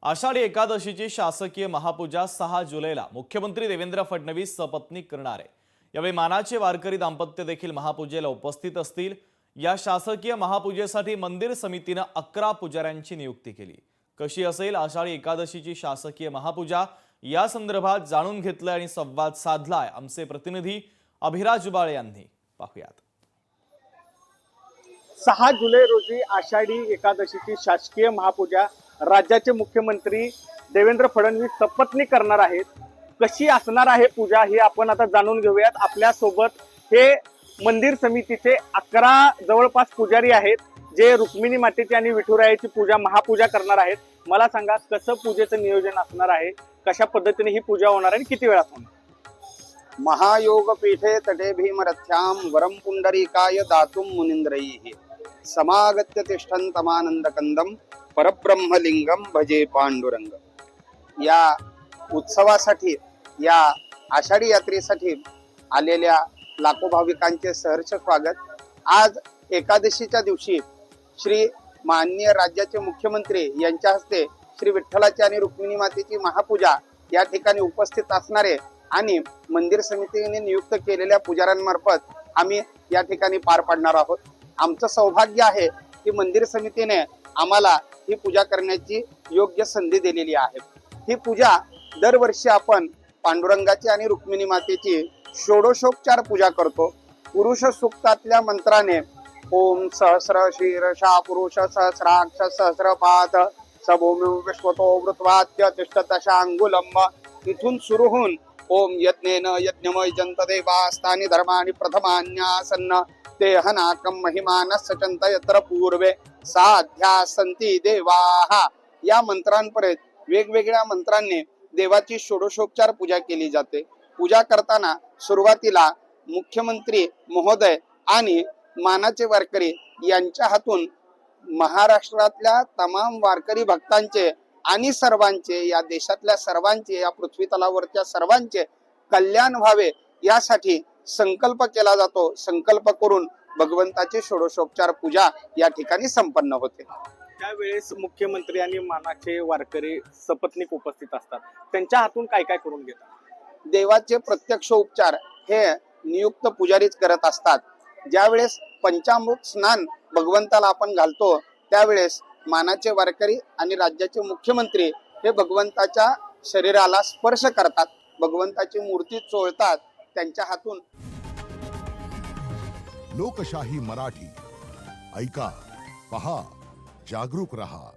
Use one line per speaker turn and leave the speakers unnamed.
आषाढी एकादशीची शासकीय महापूजा 6 जुलैला मुख्यमंत्री देवेंद्र फडणवीस सपत्नीक करणार आहे। यावेळी मानाचे वारकरी दाम्पत्य देखील महापूजेला उपस्थित असतील। या शासकीय महापूजेसाठी मंदिर समितीने 11 पुजाऱ्यांची नियुक्ती केली। कशी असेल आषाढी एकादशीची शासकीय महापूजा या संदर्भात जाणून घेतलं आणि संवाद साधलाय आमचे प्रतिनिधी अभिराज बाळे यांनी। पाहूयात।
6 जुलै रोजी आषाढी एकादशीची शासकीय महापूजा राज्याचे मुख्यमंत्री देवेंद्र फडणवीस सपत्नी करणार आहेत। कशी असणार आहे पूजा हे आपण आता जाणून घेऊयात। आपल्या सोबत हे मंदिर समितीचे 11 जवळपास पुजारी आहेत, जे रुक्मिणी मातेची आणि विठुरायाची पूजा महापूजा करणार आहेत। मला सांगा, कसं पूजेचं नियोजन असणार आहे, कशा पद्धतीने ही पूजा होणार आहे, किती वेळात होणार?
महायोग पीठे तटे भीमरथ्याम वरम पुंडरीकाय दातुम मुनींद्रैः समागत्य तिष्ठन्तमानंदकंदम परब्रह्मलिंगम भजे पांडुरंग। या उत्सवासाठी, या आषाढी यात्रेसाठी आलेल्या लाखो भाविकांचे सहर्ष स्वागत। आज एकादशीच्या दिवशी श्री माननीय राज्याचे मुख्यमंत्री यांच्या हस्ते श्री विठ्ठलाची आणि रुक्मिणी मातेची महापूजा या ठिकाणी उपस्थित असणारे आणि मंदिर समितीने नियुक्त केलेल्या पुजाऱ्यांमार्फत आम्ही या ठिकाणी पार पाडणार आहोत। आमचं सौभाग्य आहे की मंदिर समितीने आम्हाला ही पूजा करण्याची योग्य संधी दिलेली आहे। ही पूजा दरवर्षी आपण पांडुरंगाची आणि रुक्मिणी मातेची षोडशोपचार पूजा करतो। पुरुष सूक्तातल्या मंत्राने ओम सहस्र शीर्षा पुरुष सहस्राक्ष सहस्रपाद सभूमी विश्वतो वृत्वाद्य तिष्ठतशांगुलम इथून सुरू होऊन ओम यज्ञेन यज्ञमय जंत देवास्तानि धर्माणि प्रथमान्यासन्न ते हनाकम महिमानस्य चंत यत्र पूर्वे साध्या संती देवाः या मंत्रांपर्यंत वेगवेगळ्या मंत्रांनी देवाची षोडशोपचार पूजा केली जाते। पूजा करताना सुरुवातीला मुख्यमंत्री महोदय आणि मानाचे वारकरी यांच्या हातून महाराष्ट्रातल्या तमाम वारकरी भक्तांचे आणि सर्वांचे, या देशातल्या सर्वांचे, या पृथ्वी तलावरच्या सर्वांचे कल्याण व्हावे यासाठी संकल्प केला जातो। संकल्प करून भगवंताची षोडशोपचार पूजा या ठिकाणी संपन्न होते।
त्यावेळेस मुख्यमंत्री आणि मानाचे वारकरी सपत्नीक उपस्थित असतात, त्यांच्या हातून काय काय करून घेतात?
देवाचे प्रत्यक्ष उपचार हे नियुक्त पुजारीच करत असतात। ज्यावेळेस पंचामृत स्नान भगवंताला आपण घालतो, त्यावेळेस मानाचे वारकरी आणि राज्याचे मुख्यमंत्री हे भगवंताच्या शरीराला स्पर्श करतात, भगवंताची मूर्ती चोळतात, त्यांच्या हातून।
लोकशाही मराठी ऐका, पहा, जागरूक रहा।